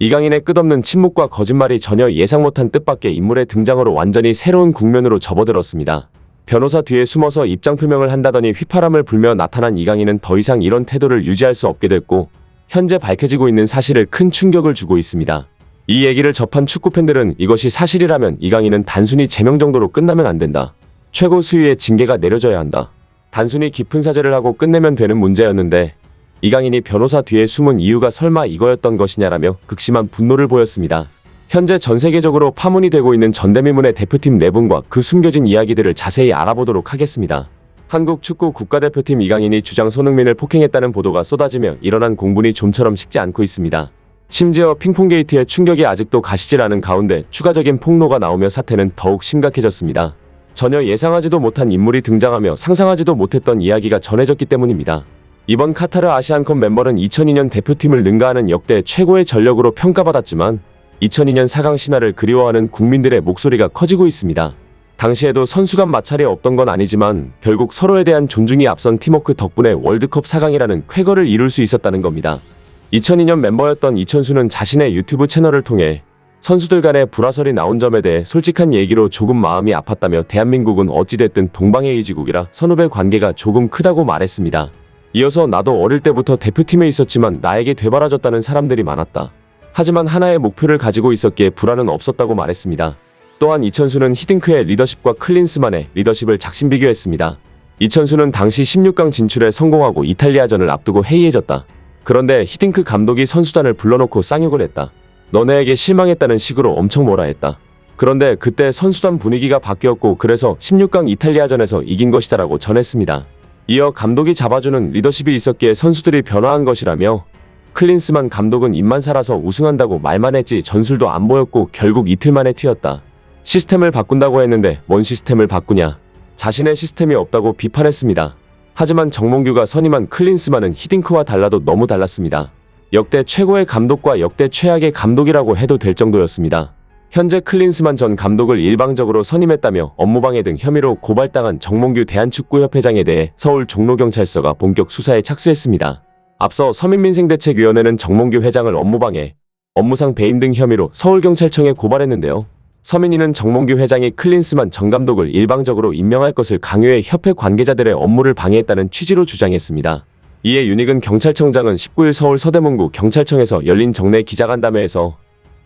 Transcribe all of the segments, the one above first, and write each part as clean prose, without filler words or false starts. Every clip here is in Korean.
이강인의 끝없는 침묵과 거짓말이 전혀 예상 못한 뜻밖의 인물의 등장으로 완전히 새로운 국면으로 접어들었습니다. 변호사 뒤에 숨어서 입장 표명을 한다더니 휘파람을 불며 나타난 이강인은 더 이상 이런 태도를 유지할 수 없게 됐고 현재 밝혀지고 있는 사실을 큰 충격을 주고 있습니다. 이 얘기를 접한 축구팬들은 이것이 사실이라면 이강인은 단순히 제명 정도로 끝나면 안 된다. 최고 수위의 징계가 내려져야 한다. 단순히 깊은 사죄를 하고 끝내면 되는 문제였는데 이강인이 변호사 뒤에 숨은 이유가 설마 이거였던 것이냐라며 극심한 분노를 보였습니다. 현재 전 세계적으로 파문이 되고 있는 전대미문의 대표팀 내분과 그 숨겨진 이야기들을 자세히 알아보도록 하겠습니다. 한국 축구 국가대표팀 이강인이 주장 손흥민을 폭행했다는 보도가 쏟아지며 일어난 공분이 좀처럼 식지 않고 있습니다. 심지어 핑퐁 게이트의 충격이 아직도 가시질 않은 가운데 추가적인 폭로가 나오며 사태는 더욱 심각해졌습니다. 전혀 예상하지도 못한 인물이 등장하며 상상하지도 못했던 이야기가 전해졌기 때문입니다. 이번 카타르 아시안컵 멤버는 2002년 대표팀을 능가하는 역대 최고의 전력으로 평가받았지만 2002년 4강 신화를 그리워하는 국민들의 목소리가 커지고 있습니다. 당시에도 선수 간 마찰이 없던 건 아니지만 결국 서로에 대한 존중이 앞선 팀워크 덕분에 월드컵 4강이라는 쾌거를 이룰 수 있었다는 겁니다. 2002년 멤버였던 이천수는 자신의 유튜브 채널을 통해 선수들 간의 불화설이 나온 점에 대해 솔직한 얘기로 조금 마음이 아팠다며 대한민국은 어찌됐든 동방의이지국이라 선후배 관계가 조금 크다고 말했습니다. 이어서 나도 어릴 때부터 대표팀에 있었지만 나에게 되바라졌다는 사람들이 많았다. 하지만 하나의 목표를 가지고 있었기에 불화는 없었다고 말했습니다. 또한 이천수는 히딩크의 리더십과 클린스만의 리더십을 작심비교했습니다. 이천수는 당시 16강 진출에 성공하고 이탈리아전을 앞두고 해이해졌다. 그런데 히딩크 감독이 선수단을 불러놓고 쌍욕을 했다. 너네에게 실망했다는 식으로 엄청 뭐라 했다. 그런데 그때 선수단 분위기가 바뀌었고 그래서 16강 이탈리아전에서 이긴 것이다라고 전했습니다. 이어 감독이 잡아주는 리더십이 있었기에 선수들이 변화한 것이라며 클린스만 감독은 입만 살아서 우승한다고 말만 했지 전술도 안 보였고 결국 이틀 만에 튀었다. 시스템을 바꾼다고 했는데 뭔 시스템을 바꾸냐. 자신의 시스템이 없다고 비판했습니다. 하지만 정몽규가 선임한 클린스만은 히딩크와 달라도 너무 달랐습니다. 역대 최고의 감독과 역대 최악의 감독이라고 해도 될 정도였습니다. 현재 클린스만 전 감독을 일방적으로 선임했다며 업무방해 등 혐의로 고발당한 정몽규 대한축구협회장에 대해 서울 종로경찰서가 본격 수사에 착수했습니다. 앞서 서민민생대책위원회는 정몽규 회장을 업무방해, 업무상 배임 등 혐의로 서울경찰청에 고발했는데요. 서민위는 정몽규 회장이 클린스만 전 감독을 일방적으로 임명할 것을 강요해 협회 관계자들의 업무를 방해했다는 취지로 주장했습니다. 이에 윤익은 경찰청장은 19일 서울 서대문구 경찰청에서 열린 정례 기자간담회에서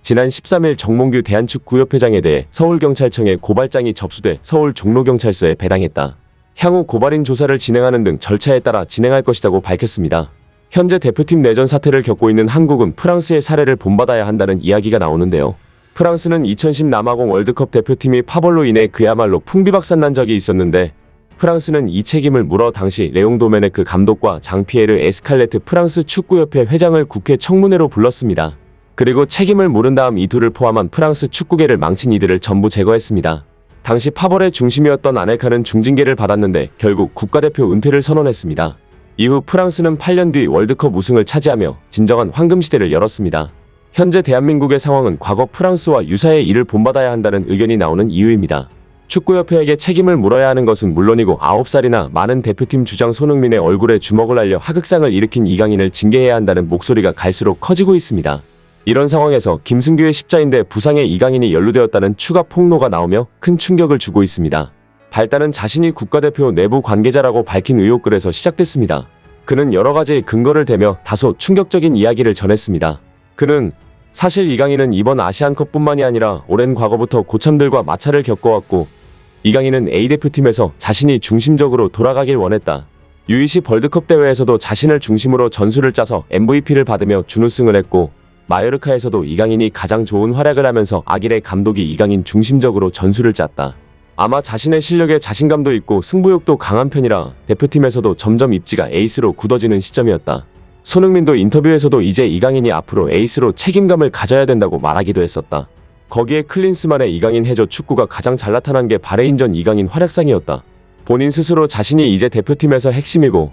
지난 13일 정몽규 대한축구협회장에 대해 서울경찰청에 고발장이 접수돼 서울 종로경찰서에 배당했다. 향후 고발인 조사를 진행하는 등 절차에 따라 진행할 것이라고 밝혔습니다. 현재 대표팀 내전 사태를 겪고 있는 한국은 프랑스의 사례를 본받아야 한다는 이야기가 나오는데요. 프랑스는 2010 남아공 월드컵 대표팀이 파벌로 인해 그야말로 풍비박산난 적이 있었는데 프랑스는 이 책임을 물어 당시 레옹 도메네크 감독과 장피에르 에스칼레트 프랑스 축구협회 회장을 국회 청문회로 불렀습니다. 그리고 책임을 물은 다음 이 둘을 포함한 프랑스 축구계를 망친 이들을 전부 제거했습니다. 당시 파벌의 중심이었던 아넬카는 중징계를 받았는데 결국 국가대표 은퇴를 선언했습니다. 이후 프랑스는 8년 뒤 월드컵 우승을 차지하며 진정한 황금시대를 열었습니다. 현재 대한민국의 상황은 과거 프랑스와 유사의 일을 본받아야 한다는 의견이 나오는 이유입니다. 축구협회에게 책임을 물어야 하는 것은 물론이고 9살이나 많은 대표팀 주장 손흥민의 얼굴에 주먹을 날려 하극상을 일으킨 이강인을 징계해야 한다는 목소리가 갈수록 커지고 있습니다. 이런 상황에서 김승규의 십자인대 부상에 이강인이 연루되었다는 추가 폭로가 나오며 큰 충격을 주고 있습니다. 발단은 자신이 국가대표 내부 관계자라고 밝힌 의혹글에서 시작됐습니다. 그는 여러가지 근거를 대며 다소 충격적인 이야기를 전했습니다. 그는 사실 이강인은 이번 아시안컵뿐만이 아니라 오랜 과거부터 고참들과 마찰을 겪어왔고 이강인은 A대표팀에서 자신이 중심적으로 돌아가길 원했다. U20 월드컵 대회에서도 자신을 중심으로 전술을 짜서 MVP를 받으며 준우승을 했고 마요르카에서도 이강인이 가장 좋은 활약을 하면서 아길의 감독이 이강인 중심적으로 전술을 짰다. 아마 자신의 실력에 자신감도 있고 승부욕도 강한 편이라 대표팀에서도 점점 입지가 에이스로 굳어지는 시점이었다. 손흥민도 인터뷰에서도 이제 이강인이 앞으로 에이스로 책임감을 가져야 된다고 말하기도 했었다. 거기에 클린스만의 이강인 해줘 축구가 가장 잘 나타난 게 바레인전 이강인 활약상이었다. 본인 스스로 자신이 이제 대표팀에서 핵심이고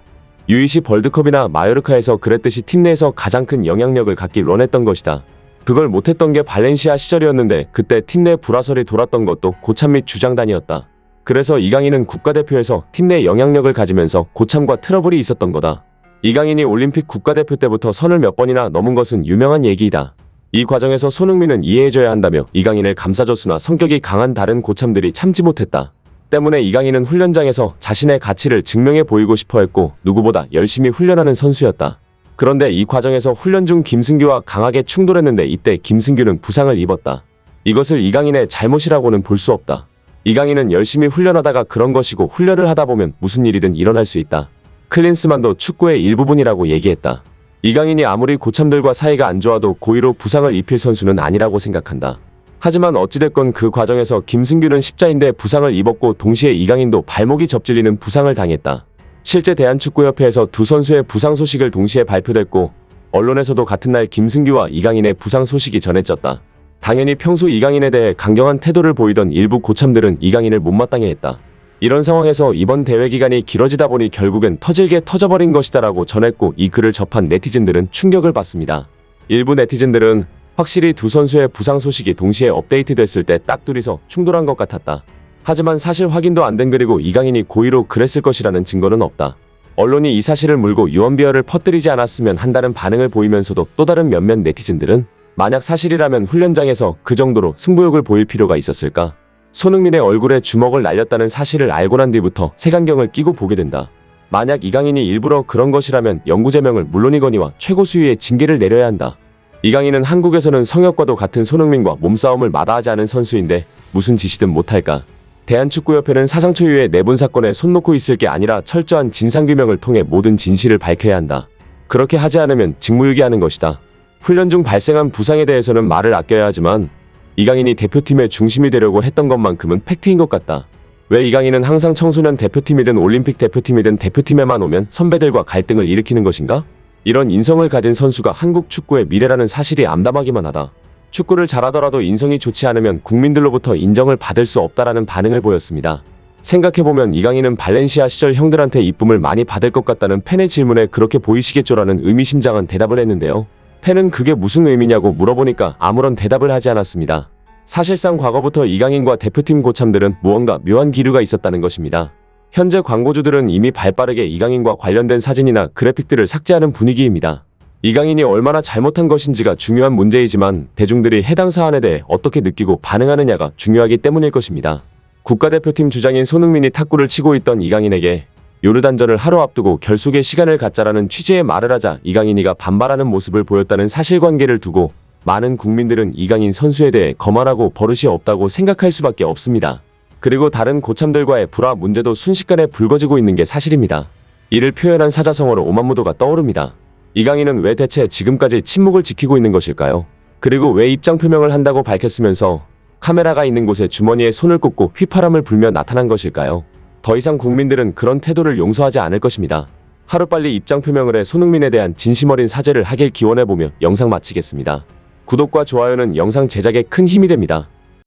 U20 월드컵이나 마요르카에서 그랬듯이 팀 내에서 가장 큰 영향력을 갖길 원했던 것이다. 그걸 못했던 게 발렌시아 시절이었는데 그때 팀 내 불화설이 돌았던 것도 고참 및 주장단이었다. 그래서 이강인은 국가대표에서 팀 내 영향력을 가지면서 고참과 트러블이 있었던 거다. 이강인이 올림픽 국가대표 때부터 선을 몇 번이나 넘은 것은 유명한 얘기이다. 이 과정에서 손흥민은 이해해줘야 한다며 이강인을 감싸줬으나 성격이 강한 다른 고참들이 참지 못했다. 때문에 이강인은 훈련장에서 자신의 가치를 증명해 보이고 싶어 했고 누구보다 열심히 훈련하는 선수였다. 그런데 이 과정에서 훈련 중 김승규와 강하게 충돌했는데 이때 김승규는 부상을 입었다. 이것을 이강인의 잘못이라고는 볼 수 없다. 이강인은 열심히 훈련하다가 그런 것이고 훈련을 하다 보면 무슨 일이든 일어날 수 있다. 클린스만도 축구의 일부분이라고 얘기했다. 이강인이 아무리 고참들과 사이가 안 좋아도 고의로 부상을 입힐 선수는 아니라고 생각한다. 하지만 어찌됐건 그 과정에서 김승규는 십자인대 부상을 입었고 동시에 이강인도 발목이 접질리는 부상을 당했다. 실제 대한축구협회에서 두 선수의 부상 소식을 동시에 발표됐고 언론에서도 같은 날 김승규와 이강인의 부상 소식이 전해졌다. 당연히 평소 이강인에 대해 강경한 태도를 보이던 일부 고참들은 이강인을 못마땅해 했다. 이런 상황에서 이번 대회 기간이 길어지다 보니 결국엔 터질게 터져버린 것이다라고 전했고 이 글을 접한 네티즌들은 충격을 받습니다. 일부 네티즌들은 확실히 두 선수의 부상 소식이 동시에 업데이트됐을 때 딱 둘이서 충돌한 것 같았다. 하지만 사실 확인도 안 된 글이고 이강인이 고의로 그랬을 것이라는 증거는 없다. 언론이 이 사실을 물고 유언비어를 퍼뜨리지 않았으면 한다는 반응을 보이면서도 또 다른 몇몇 네티즌들은 만약 사실이라면 훈련장에서 그 정도로 승부욕을 보일 필요가 있었을까? 손흥민의 얼굴에 주먹을 날렸다는 사실을 알고 난 뒤부터 색안경을 끼고 보게 된다. 만약 이강인이 일부러 그런 것이라면 영구제명을 물론이거니와 최고 수위의 징계를 내려야 한다. 이강인은 한국에서는 성혁과도 같은 손흥민과 몸싸움을 마다하지 않은 선수인데 무슨 짓이든 못할까? 대한축구협회는 사상 초유의 내분 사건에 손 놓고 있을 게 아니라 철저한 진상규명을 통해 모든 진실을 밝혀야 한다. 그렇게 하지 않으면 직무유기하는 것이다. 훈련 중 발생한 부상에 대해서는 말을 아껴야 하지만 이강인이 대표팀의 중심이 되려고 했던 것만큼은 팩트인 것 같다. 왜 이강인은 항상 청소년 대표팀이든 올림픽 대표팀이든 대표팀에만 오면 선배들과 갈등을 일으키는 것인가? 이런 인성을 가진 선수가 한국 축구의 미래라는 사실이 암담하기만 하다. 축구를 잘하더라도 인성이 좋지 않으면 국민들로부터 인정을 받을 수 없다라는 반응을 보였습니다. 생각해보면 이강인은 발렌시아 시절 형들한테 이쁨을 많이 받을 것 같다는 팬의 질문에 그렇게 보이시겠죠라는 의미심장한 대답을 했는데요. 팬은 그게 무슨 의미냐고 물어보니까 아무런 대답을 하지 않았습니다. 사실상 과거부터 이강인과 대표팀 고참들은 무언가 묘한 기류가 있었다는 것입니다. 현재 광고주들은 이미 발빠르게 이강인과 관련된 사진이나 그래픽들을 삭제하는 분위기입니다. 이강인이 얼마나 잘못한 것인지가 중요한 문제이지만 대중들이 해당 사안에 대해 어떻게 느끼고 반응하느냐가 중요하기 때문일 것입니다. 국가대표팀 주장인 손흥민이 탁구를 치고 있던 이강인에게 요르단전을 하루 앞두고 결속의 시간을 갖자라는 취지의 말을 하자 이강인이가 반발하는 모습을 보였다는 사실관계를 두고 많은 국민들은 이강인 선수에 대해 거만하고 버릇이 없다고 생각할 수밖에 없습니다. 그리고 다른 고참들과의 불화 문제도 순식간에 불거지고 있는 게 사실입니다. 이를 표현한 사자성어로 오만무도가 떠오릅니다. 이강인은 왜 대체 지금까지 침묵을 지키고 있는 것일까요? 그리고 왜 입장 표명을 한다고 밝혔으면서 카메라가 있는 곳에 주머니에 손을 꽂고 휘파람을 불며 나타난 것일까요? 더 이상 국민들은 그런 태도를 용서하지 않을 것입니다. 하루빨리 입장 표명을 해 손흥민에 대한 진심 어린 사죄를 하길 기원해보며 영상 마치겠습니다. 구독과 좋아요는 영상 제작에 큰 힘이 됩니다.